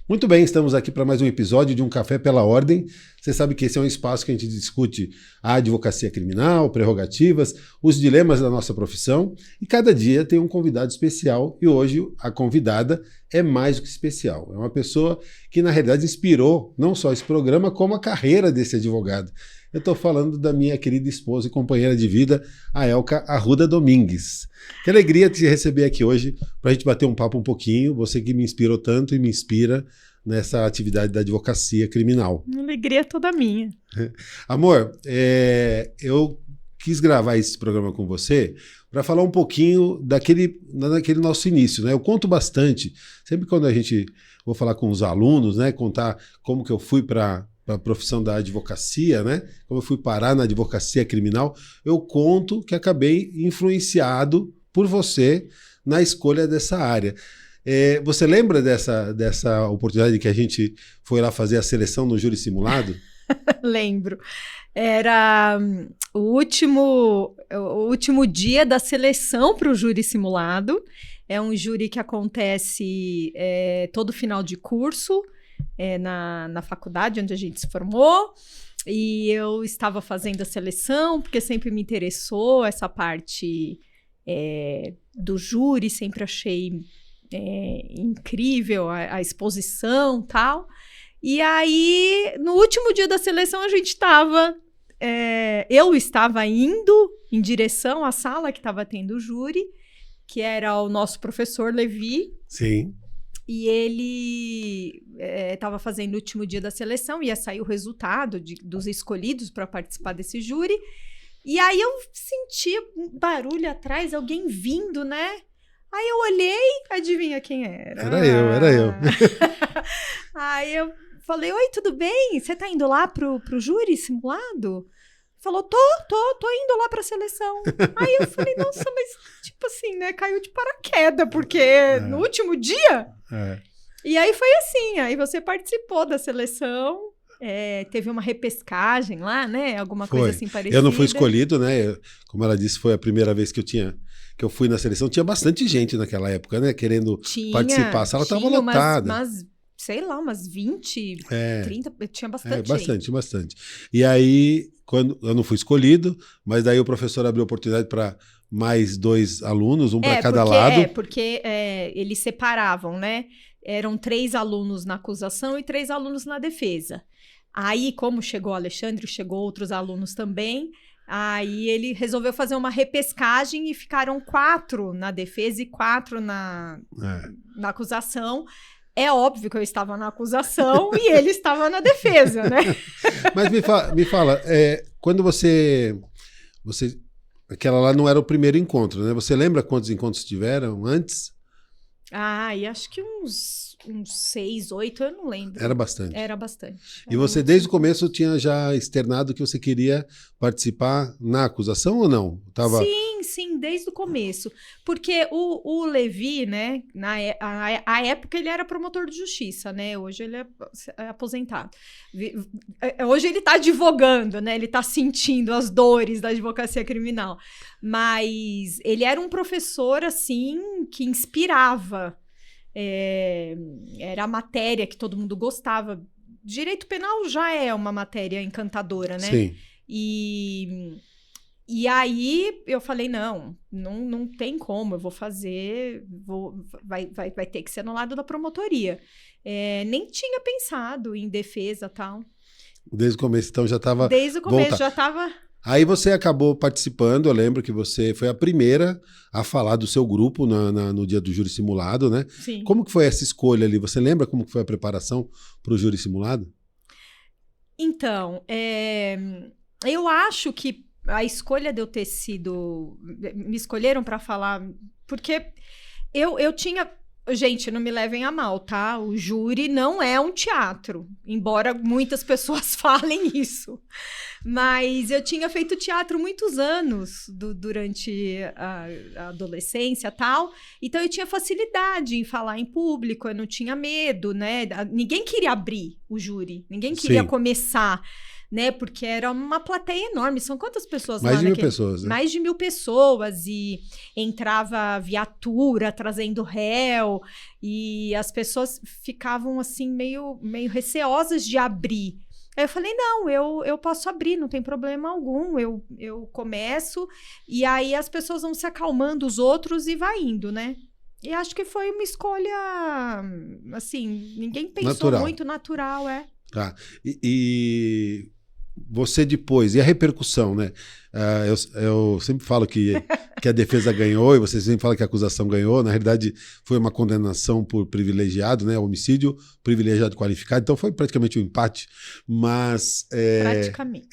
Muito bem, estamos aqui para mais um episódio de Um Café pela Ordem. Você sabe que esse é um espaço que a gente discute a advocacia criminal, prerrogativas, os dilemas da nossa profissão e cada dia tem um convidado especial e hoje a convidada é mais do que especial. É uma pessoa que na realidade inspirou não só esse programa como a carreira desse advogado. Eu estou falando da minha querida esposa e companheira de vida, a Elka Arruda Domingues. Que alegria te receber aqui hoje para a gente bater um papo um pouquinho. Você que me inspirou tanto e me inspira nessa atividade da advocacia criminal. Alegria toda minha. Amor, eu quis gravar esse programa com você para falar um pouquinho daquele nosso início, né? Eu conto bastante, sempre quando vou falar com os alunos, né? Contar como que eu fui para a profissão da advocacia, né? Como eu fui parar na advocacia criminal, eu conto que acabei influenciado por você na escolha dessa área. Você lembra dessa oportunidade que a gente foi lá fazer a seleção no júri simulado? Lembro. Era o último dia da seleção para o júri simulado. É um júri que acontece todo final de curso, na faculdade onde a gente se formou. E eu estava fazendo a seleção, porque sempre me interessou essa parte do júri, sempre achei incrível a exposição e tal. E aí, no último dia da seleção, eu estava indo em direção à sala que estava tendo o júri, que era o nosso professor Levi. Sim. E ele estava fazendo o último dia da seleção, ia sair o resultado dos escolhidos para participar desse júri. E aí eu senti um barulho atrás, alguém vindo, né? Aí eu olhei, adivinha quem era? Era eu. Aí eu falei, oi, tudo bem? Você tá indo lá pro júri simulado? Falou, tô indo lá pra seleção. Aí eu falei, nossa, mas tipo assim, né? Caiu de paraquedas, porque no último dia... E aí foi assim, aí você participou da seleção, teve uma repescagem lá, né? Alguma coisa assim parecida. Eu não fui escolhido, né? Como ela disse, foi a primeira vez que eu fui na seleção. Tinha bastante gente naquela época, né? Querendo participar. A sala estava lotada. Sei lá, umas 20, 30, tinha bastante gente. Bastante. E aí, quando eu não fui escolhido, mas daí o professor abriu oportunidade para mais 2 alunos, um para cada lado. Porque eles separavam, né? Eram 3 alunos na acusação e 3 alunos na defesa. Aí, como chegou o Alexandre, chegou outros alunos também, aí ele resolveu fazer uma repescagem e ficaram 4 na defesa e 4 na acusação. É óbvio que eu estava na acusação e ele estava na defesa, né? Mas me fala, quando você... Aquela lá não era o primeiro encontro, né? Você lembra quantos encontros tiveram antes? E acho que uns 6, 8, eu não lembro. Era bastante. Era bastante. E você, desde o começo, tinha já externado que você queria participar na acusação ou não? Sim, desde o começo. Porque o Levi, né, a época ele era promotor de justiça, né? Hoje ele é aposentado. Hoje ele está advogando, né? Ele está sentindo as dores da advocacia criminal. Mas ele era um professor, assim, que inspirava. Era a matéria que todo mundo gostava. Direito penal já é uma matéria encantadora, né? Sim. E aí eu falei, não tem como, eu vou fazer, vai ter que ser no lado da promotoria. Nem tinha pensado em defesa e tal. Desde o começo, então já estava... Desde o começo já estava... Aí você acabou participando, eu lembro que você foi a primeira a falar do seu grupo no dia do júri simulado, né? Sim. Como que foi essa escolha ali? Você lembra como que foi a preparação para o júri simulado? Então, eu acho que a escolha de eu ter sido... Me escolheram para falar... Porque eu tinha... Gente, não me levem a mal, tá? O júri não é um teatro, embora muitas pessoas falem isso. Mas eu tinha feito teatro muitos anos durante a adolescência e tal, então eu tinha facilidade em falar em público, eu não tinha medo, né? Ninguém queria abrir o júri, ninguém queria começar. né? Porque era uma plateia enorme. São quantas pessoas Mais lá de 1.000 naquele... pessoas, né? Mais de 1.000 pessoas, e entrava viatura trazendo réu, e as pessoas ficavam assim meio receosas de abrir. Aí eu falei, não, eu posso abrir, não tem problema algum, eu começo, e aí as pessoas vão se acalmando, os outros, e vai indo, né? E acho que foi uma escolha, assim, ninguém pensou Natural. muito, natural, é. Tá. E você depois, e a repercussão, né? Eu sempre falo que a defesa ganhou, e você sempre fala que a acusação ganhou. Na realidade, foi uma condenação por privilegiado, né? Homicídio privilegiado qualificado, então foi praticamente um empate, mas... Praticamente.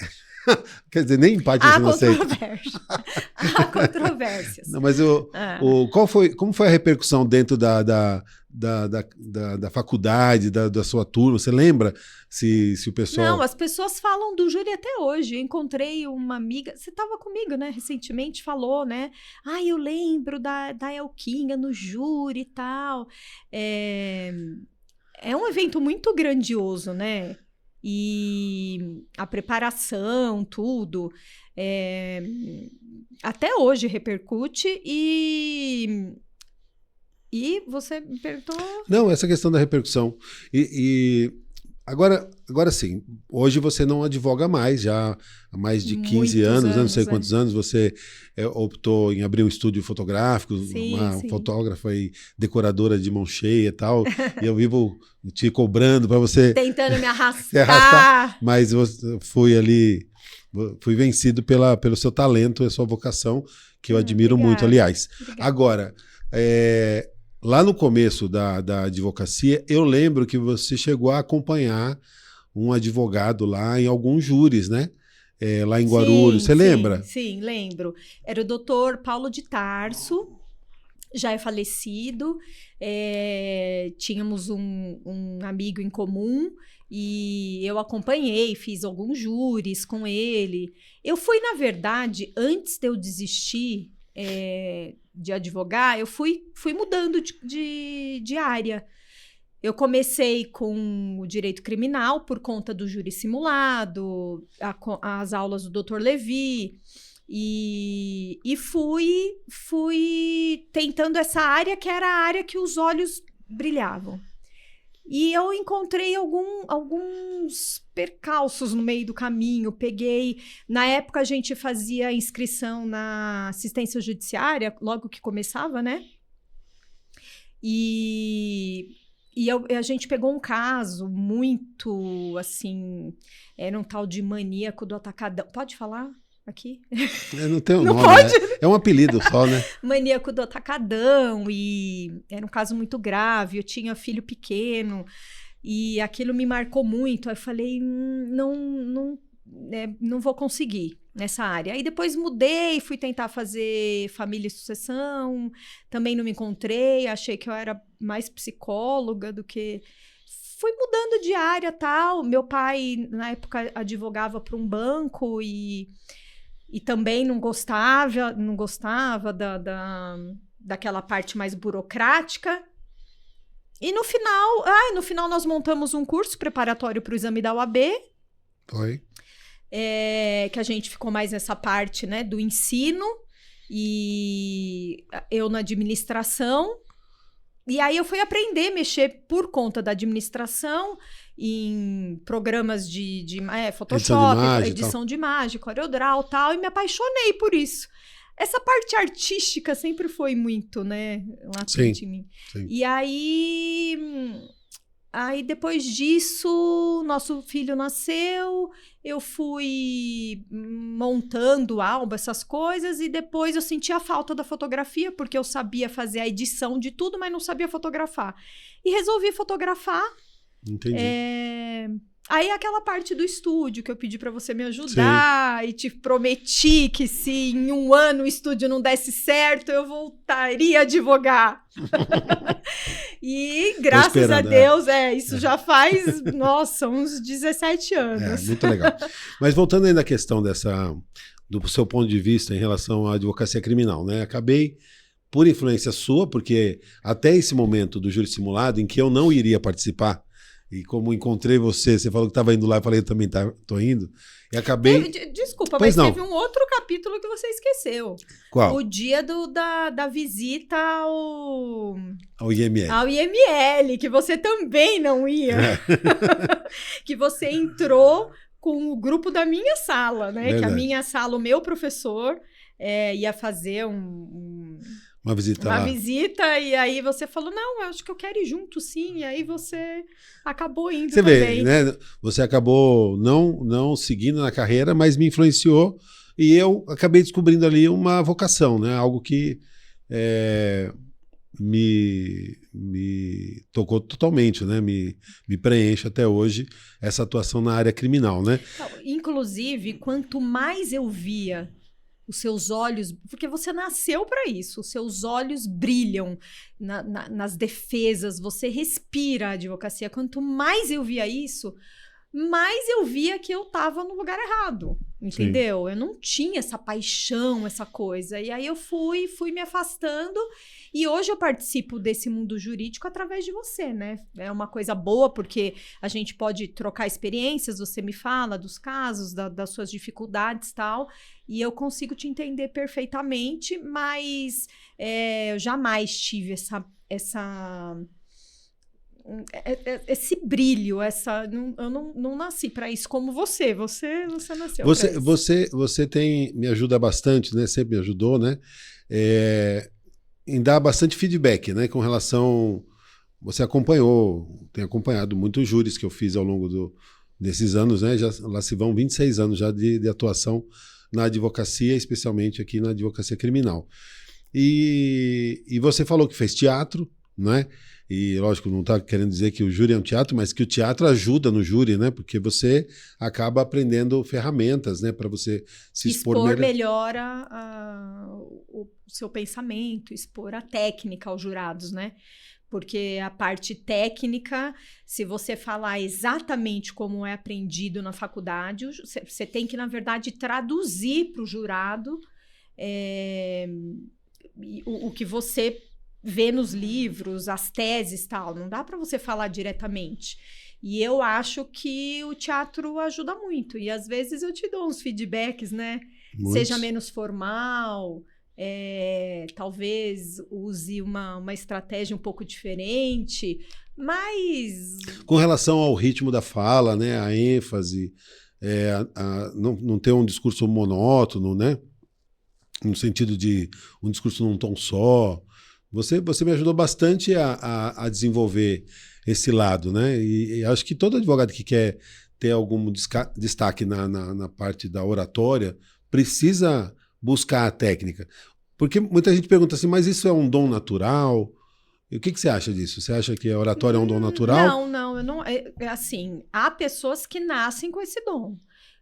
Quer dizer, nem empate Há você não aceita. controvérsias. Há controvérsias. Não, mas como foi a repercussão dentro da faculdade, da sua turma? Você lembra se o pessoal... Não, as pessoas falam do júri até hoje. Eu encontrei uma amiga, você estava comigo, né? Recentemente falou, né? Ah, eu lembro da Elquinha no júri e tal. É um evento muito grandioso, né? E a preparação, tudo, até hoje repercute. E você me perguntou... Não, essa questão da repercussão. Agora sim, hoje você não advoga mais, já há mais de 15 Muitos anos, né? Não sei anos, quantos anos, você optou em abrir um estúdio fotográfico, Sim, uma sim. fotógrafa e decoradora de mão cheia e tal, e eu vivo te cobrando para você Tentando me se arrastar, arrastar. mas eu fui vencido pelo seu talento e sua vocação, que eu admiro muito, Obrigada. aliás. Obrigada. Agora, lá no começo da advocacia, eu lembro que você chegou a acompanhar um advogado lá em alguns júris, né? Lá em Guarulhos. Você lembra? Sim, lembro. Era o doutor Paulo de Tarso, já é falecido. Tínhamos um amigo em comum e eu acompanhei, fiz alguns júris com ele. Eu fui, na verdade, antes de eu desistir de advogar, eu fui mudando de área. Eu comecei com o direito criminal por conta do júri simulado, as aulas do Dr. Levi, e fui tentando essa área que era a área que os olhos brilhavam. E eu encontrei alguns percalços no meio do caminho. Na época a gente fazia inscrição na assistência judiciária, logo que começava, né? E a gente pegou um caso muito, assim, era um tal de maníaco do atacadão. Pode falar aqui? Não tem um Não nome, pode? né? É um apelido só, né? Maníaco do atacadão, e era um caso muito grave, eu tinha filho pequeno, e aquilo me marcou muito. Aí eu falei, não vou conseguir nessa área. Aí depois mudei, fui tentar fazer família e sucessão, também não me encontrei, achei que eu era mais psicóloga do que... Fui mudando de área e tal. Meu pai, na época, advogava para um banco e também não gostava daquela parte mais burocrática. E no final nós montamos um curso preparatório para o exame da OAB. Foi. Que a gente ficou mais nessa parte, né, do ensino, e eu na administração. E aí eu fui aprender a mexer por conta da administração em programas de Photoshop, edição de imagem, CorelDRAW e tal, e me apaixonei por isso. Essa parte artística sempre foi muito, né, latente em mim. Sim. E aí depois disso, nosso filho nasceu, eu fui montando álbum, essas coisas, e depois eu senti a falta da fotografia, porque eu sabia fazer a edição de tudo, mas não sabia fotografar. E resolvi fotografar. Entendi. Aí aquela parte do estúdio que eu pedi para você me ajudar. Sim. E te prometi que se em 1 ano o estúdio não desse certo, eu voltaria a advogar. E graças a Deus, isso já faz, nossa, uns 17 anos. Muito legal. Mas voltando ainda à questão do seu ponto de vista em relação à advocacia criminal, né? Acabei, por influência sua, porque até esse momento do júri simulado, em que eu não iria participar, E como encontrei você, você falou que estava indo lá, eu falei, eu também tô indo. E acabei... Desculpa, Pois mas não. teve um outro capítulo que você esqueceu. Qual? O dia da visita Ao IML. ao IML, que você também não ia. É. Que você entrou com o grupo da minha sala, né? Verdade. Que a minha sala, o meu professor ia fazer Uma visita uma lá. visita, e aí você falou, não, eu acho que eu quero ir junto, sim. E aí você acabou indo Você vê, também. né? Você acabou não seguindo na carreira, mas me influenciou e eu acabei descobrindo ali uma vocação, né? Algo que me tocou totalmente, né? Me preenche até hoje essa atuação na área criminal, né? Então, inclusive, quanto mais eu via os seus olhos, porque você nasceu para isso, os seus olhos brilham nas defesas, você respira a advocacia. Quanto mais eu via isso, mais eu via que eu estava no lugar errado, entendeu? Eu não tinha essa paixão, essa coisa. E aí eu fui me afastando, e hoje eu participo desse mundo jurídico através de você, né? É uma coisa boa, porque a gente pode trocar experiências, você me fala dos casos, das suas dificuldades e tal, e eu consigo te entender perfeitamente, mas eu jamais tive esse brilho, eu não nasci para isso como você nasceu pra isso. Você me ajuda bastante, né? Sempre me ajudou, né? Em dar bastante feedback, né? Com relação... Você tem acompanhado muitos júris que eu fiz ao longo desses anos, né? Lá se vão 26 anos já de atuação na advocacia, especialmente aqui na advocacia criminal. E você falou que fez teatro, né? E, lógico, não está querendo dizer que o júri é um teatro, mas que o teatro ajuda no júri, né? Porque você acaba aprendendo ferramentas, né? Para você se expor melhor o seu pensamento, expor a técnica aos jurados, né? Porque a parte técnica, se você falar exatamente como é aprendido na faculdade, você tem que, na verdade, traduzir para o jurado o que você vê nos livros, as teses e tal. Não dá para você falar diretamente. E eu acho que o teatro ajuda muito. E às vezes eu te dou uns feedbacks, né? Muitos. Seja menos formal, talvez use uma estratégia um pouco diferente, mas... Com relação ao ritmo da fala, né? A ênfase, não ter um discurso monótono, né? No sentido de um discurso num tom só. Você me ajudou bastante a desenvolver esse lado, né? E acho que todo advogado que quer ter algum destaque na parte da oratória precisa buscar a técnica. Porque muita gente pergunta assim, mas isso é um dom natural? E o que você acha disso? Você acha que a oratória é um dom natural? Não, eu não. Assim, há pessoas que nascem com esse dom.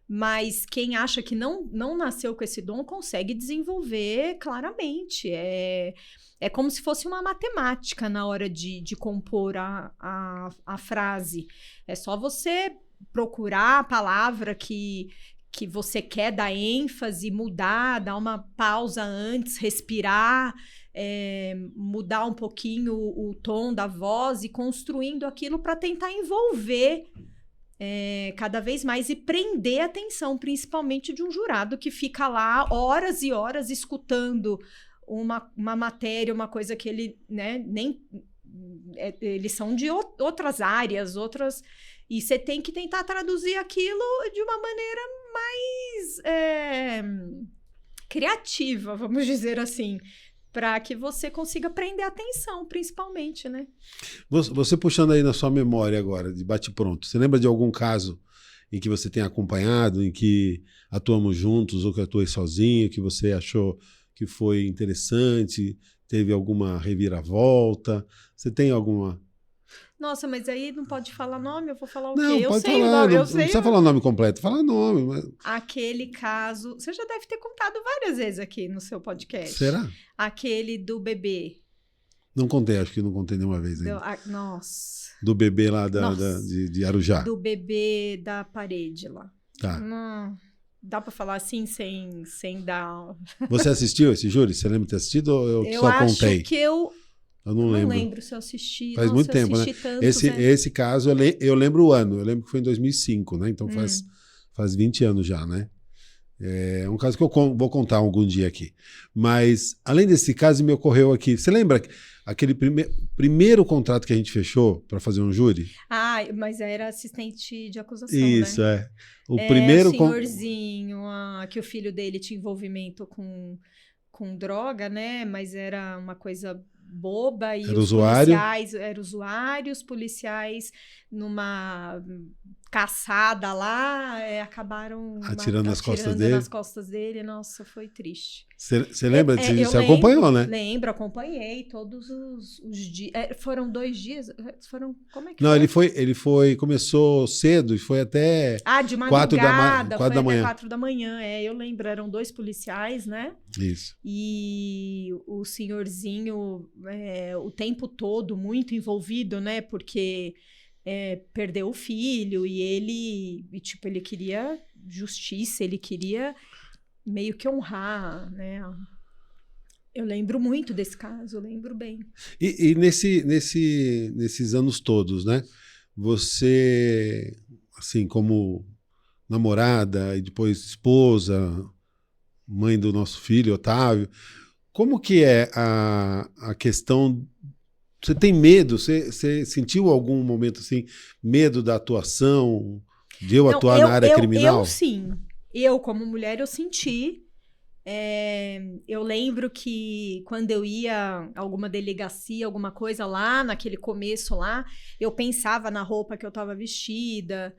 Mas quem acha que não nasceu com esse dom consegue desenvolver claramente. É como se fosse uma matemática na hora de compor a frase. É só você procurar a palavra que você quer dar ênfase, mudar, dar uma pausa antes, respirar, mudar um pouquinho o tom da voz e construindo aquilo para tentar envolver cada vez mais e prender a atenção, principalmente de um jurado que fica lá horas e horas escutando uma matéria, uma coisa que ele, né, eles são de outras áreas, e você tem que tentar traduzir aquilo de uma maneira mais criativa, vamos dizer assim, para que você consiga prender a atenção, principalmente, né? Você puxando aí na sua memória agora, de bate-pronto, você lembra de algum caso em que você tem acompanhado, em que atuamos juntos ou que atuei sozinho, que você achou que foi interessante, teve alguma reviravolta? Você tem alguma... Nossa, mas aí não pode falar nome? Eu vou falar o não, quê? pode Eu sei falar, o nome, não precisa falar o nome completo, fala nome. Mas... Aquele caso... Você já deve ter contado várias vezes aqui no seu podcast. Será? Aquele do bebê. Não contei, acho que não contei nenhuma vez ainda. Nossa. Do bebê lá de Arujá. Do bebê da parede lá. Tá. Não... Dá pra falar assim, sem dar... Você assistiu esse júri? Você lembra de ter assistido ou eu só contei? Eu acho que eu Eu não Não lembro. lembro se eu assisti. Faz Nossa, muito eu tempo, né? assisti tantos, Esse caso, eu lembro o ano. Eu lembro que foi em 2005, né? Então Hum. faz 20 anos já, né? É um caso que eu vou contar algum dia aqui. Mas, além desse caso, me ocorreu aqui. Você lembra aquele primeiro contrato que a gente fechou para fazer um júri? Ah, mas era assistente de acusação, Isso, né? é. O É, o primeiro. senhorzinho, que o filho dele tinha envolvimento com droga, né? Mas era uma coisa boba e Era os usuário. policiais eram usuários, os policiais numa caçada lá, acabaram Atirando nas costas atirando nas dele. costas dele. Nossa, foi triste. Você lembra? Eu Você acompanhou, né? Lembro, acompanhei todos os dias. Foram 2 dias? Foram, como é que Não, foi? ele começou cedo e foi até De 4 madrugada, foi da até manhã. 4 da manhã. Eu lembro, eram 2 policiais, né? Isso. E o senhorzinho, o tempo todo muito envolvido, né? Porque perdeu o filho e ele queria justiça, ele queria meio que honrar, né? Eu lembro muito desse caso, eu lembro bem. E nesses anos todos, né? Você, assim, como namorada e depois esposa, mãe do nosso filho, Otávio, como que é a questão... Você tem medo? Você sentiu algum momento, assim, medo da atuação, de eu atuar na área criminal? Eu sim. Eu, como mulher, eu senti. Eu lembro que quando eu ia a alguma delegacia, alguma coisa lá, naquele começo lá, eu pensava na roupa que eu tava vestida,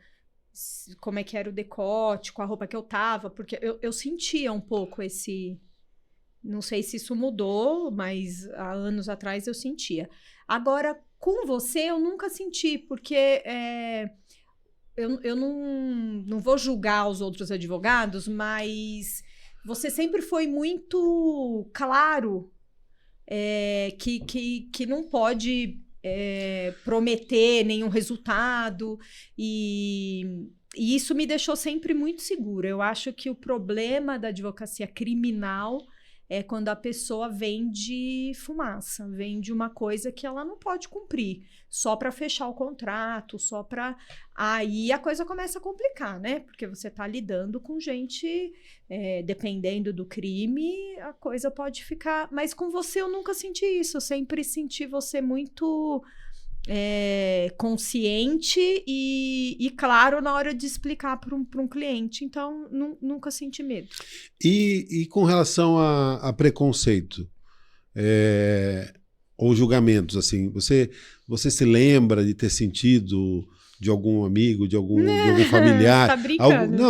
como é que era o decote, com a roupa que eu tava, porque eu sentia um pouco esse... Não sei se isso mudou, mas há anos atrás eu sentia. Agora, com você, eu nunca senti, porque eu não vou julgar os outros advogados, mas você sempre foi muito claro que não pode prometer nenhum resultado, e isso me deixou sempre muito segura. Eu acho que o problema da advocacia criminal é quando a pessoa vende fumaça, vende uma coisa que ela não pode cumprir, só para fechar o contrato, só para... Aí a coisa começa a complicar, né? Porque você está lidando com gente, dependendo do crime, a coisa pode ficar... Mas com você eu nunca senti isso, eu sempre senti você muito... consciente e claro na hora de explicar para um cliente. Então, nunca senti medo. E com relação a preconceito ou julgamentos, assim, você se lembra de ter sentido de algum amigo, de algum familiar? Tá brincando.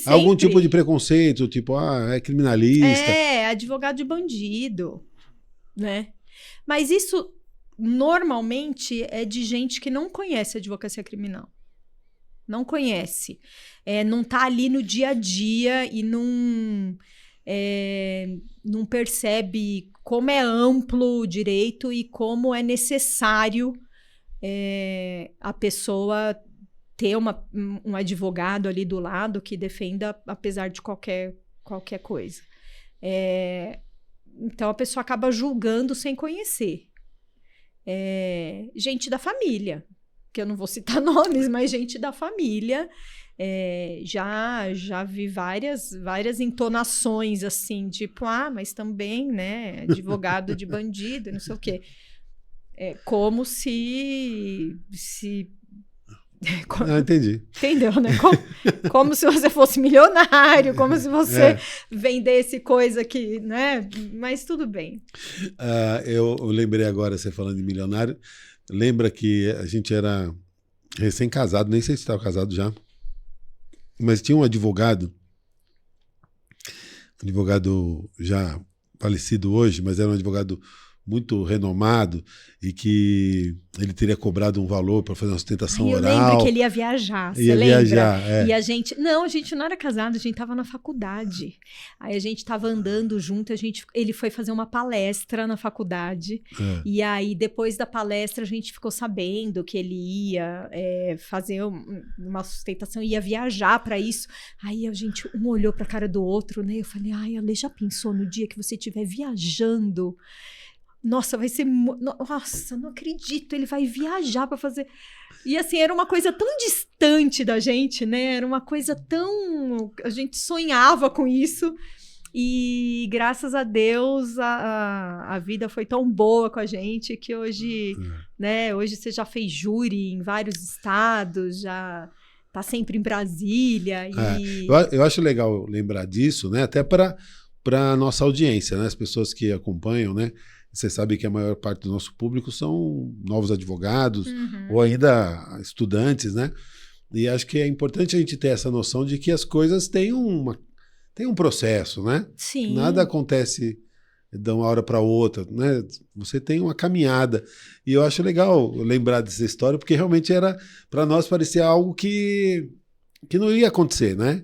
Algum tipo de preconceito, tipo, é criminalista. Advogado de bandido, né? Mas isso normalmente é de gente que não conhece a advocacia criminal. Não conhece. Não tá ali no dia a dia e não percebe como é amplo o direito e como é necessário a pessoa ter um advogado ali do lado que defenda apesar de qualquer coisa. Então a pessoa acaba julgando sem conhecer. Gente da família, que eu não vou citar nomes, mas gente da família, já vi várias entonações assim, tipo, mas também, né, advogado de bandido, não sei o quê. Como se Entendi. Entendeu, né? Como se você fosse milionário, como se você vendesse coisa que, né? Mas tudo bem. Eu lembrei agora, você falando de milionário, lembra que a gente era recém-casado, nem sei se estava casado já, mas tinha um advogado já falecido hoje, mas era um advogado muito renomado e que ele teria cobrado um valor para fazer uma sustentação oral. Eu lembro que ele ia viajar, você lembra? E a gente não era casado, a gente tava na faculdade. Aí a gente tava andando junto, ele foi fazer uma palestra na faculdade. E aí depois da palestra a gente ficou sabendo que ele ia fazer uma sustentação, ia viajar para isso. Aí a gente um olhou para a cara do outro, né? Eu falei, Ale, já pensou no dia que você estiver viajando? nossa, vai ser... Nossa, não acredito, ele vai viajar para fazer... E assim, era uma coisa tão distante da gente, né? Era uma coisa tão... A gente sonhava com isso. E graças a Deus a vida foi tão boa com a gente que hoje, né? Hoje você já fez júri em vários estados, já tá sempre em Brasília. E... Eu acho legal lembrar disso, né? Até para a nossa audiência, né? As pessoas que acompanham, né? Você sabe que a maior parte do nosso público são novos advogados ou ainda estudantes, né? E acho que é importante a gente ter essa noção de que as coisas têm um processo, né? Sim. Nada acontece de uma hora para outra, né? Você tem uma caminhada. E eu acho legal lembrar dessa história, porque realmente para nós parecia algo que não ia acontecer, né?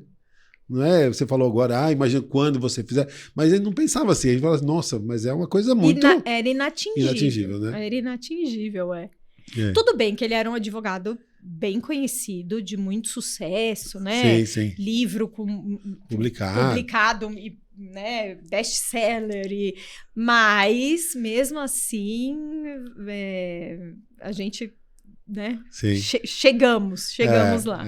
Não é? Você falou agora, imagina quando você fizer. Mas ele não pensava assim. Ele falava, nossa, mas é uma coisa muito... Era inatingível. Né? Era inatingível, Tudo bem que ele era um advogado bem conhecido, de muito sucesso, né? Sim. Livro publicado, né? Best-seller. Mas, mesmo assim, a gente... né? Chegamos lá.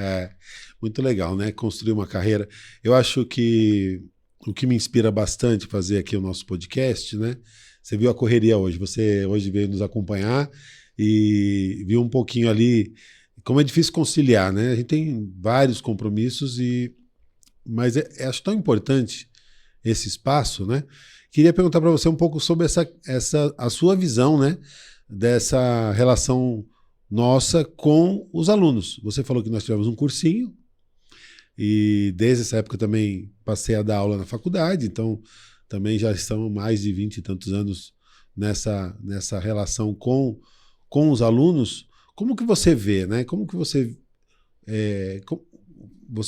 Muito legal, né? Construir uma carreira. Eu acho que o que me inspira bastante fazer aqui o nosso podcast, né? Você viu a correria hoje. Você hoje veio nos acompanhar e viu um pouquinho ali como é difícil conciliar, né? A gente tem vários compromissos mas acho tão importante esse espaço, né? Queria perguntar para você um pouco sobre a sua visão, né? Dessa relação nossa com os alunos. Você falou que nós tivemos um cursinho e desde essa época também passei a dar aula na faculdade, então também já estão mais de 20 e tantos anos nessa relação com os alunos. Como que você vê, né? Como que você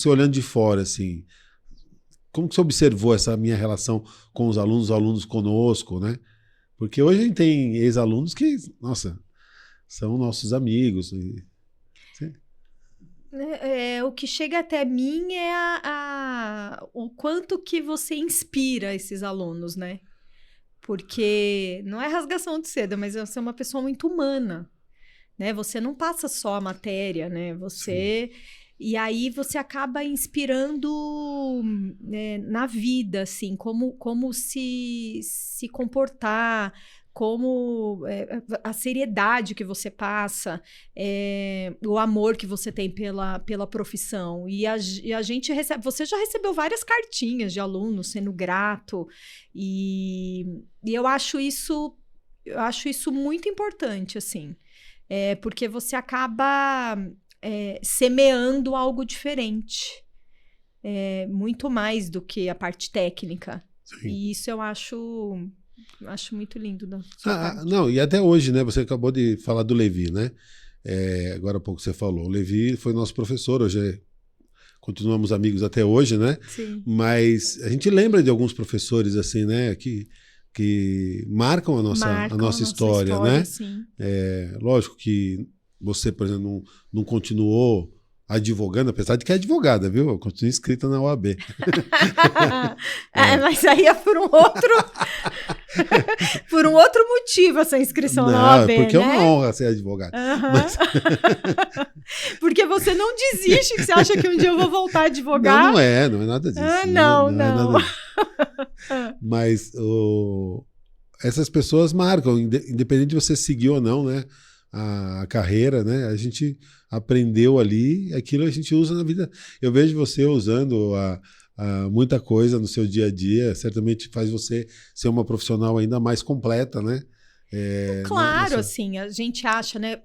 olhando de fora, assim, como que você observou essa minha relação com os alunos conosco, né? Porque hoje a gente tem ex-alunos que, nossa, são nossos amigos. O que chega até mim é o quanto que você inspira esses alunos, né? Porque não é rasgação de seda, mas você é uma pessoa muito humana, né? Você não passa só a matéria, né? E aí você acaba inspirando na vida, assim, como se comportar, como a seriedade que você passa, o amor que você tem pela profissão. E a gente recebe... Você já recebeu várias cartinhas de alunos sendo grato, e eu acho isso muito importante, assim, porque você acaba semeando algo diferente, muito mais do que a parte técnica. Sim. E isso eu acho muito lindo da sua parte. Não, e até hoje, né? Você acabou de falar do Levi, né? Agora há pouco você falou. O Levi foi nosso professor, hoje continuamos amigos até hoje, né? Sim. Mas a gente lembra de alguns professores, assim, né? Que marcam a nossa história, né? Sim. Lógico que você, por exemplo, não continuou advogando, apesar de que é advogada, viu? Eu continuo inscrita na OAB. Mas aí é por um outro motivo essa inscrição na OAB, porque né? é uma honra ser advogada. Mas... porque você não desiste, que você acha que um dia eu vou voltar a advogar. Não é nada disso. Não. Mas essas pessoas marcam, independente de você seguir ou não, né? A carreira, né? A gente aprendeu ali, aquilo a gente usa na vida. Eu vejo você usando muita coisa no seu dia a dia, certamente faz você ser uma profissional ainda mais completa, né? Claro, assim, a gente acha, né?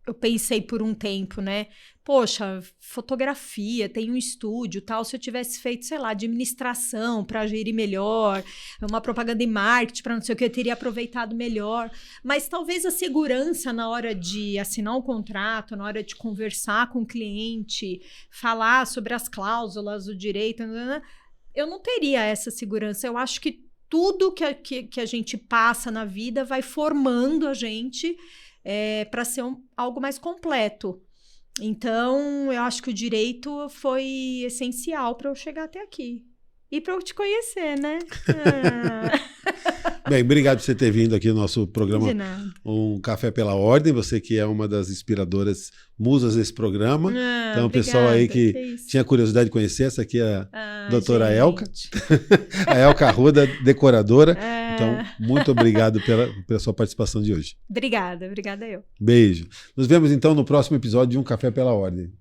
Eu pensei por um tempo, né? Poxa, fotografia, tem um estúdio, tal. Se eu tivesse feito, sei lá, administração para gerir melhor, uma propaganda e marketing para não sei o que, eu teria aproveitado melhor. Mas talvez a segurança na hora de assinar um contrato, na hora de conversar com o cliente, falar sobre as cláusulas, o direito, eu não teria essa segurança. Eu acho que tudo que a gente passa na vida vai formando a gente para ser algo mais completo. Então, eu acho que o direito foi essencial para eu chegar até aqui. E para eu te conhecer, né? Bem, obrigado por você ter vindo aqui no nosso programa De nada. Um Café pela Ordem. Você que é uma das inspiradoras musas desse programa. Então, o pessoal aí que isso. tinha curiosidade de conhecer, essa aqui é a doutora gente. Elka. A Elka Arruda, decoradora. É. Então, muito obrigado pela sua participação de hoje. Obrigada eu. Beijo. Nos vemos então no próximo episódio de Um Café pela Ordem.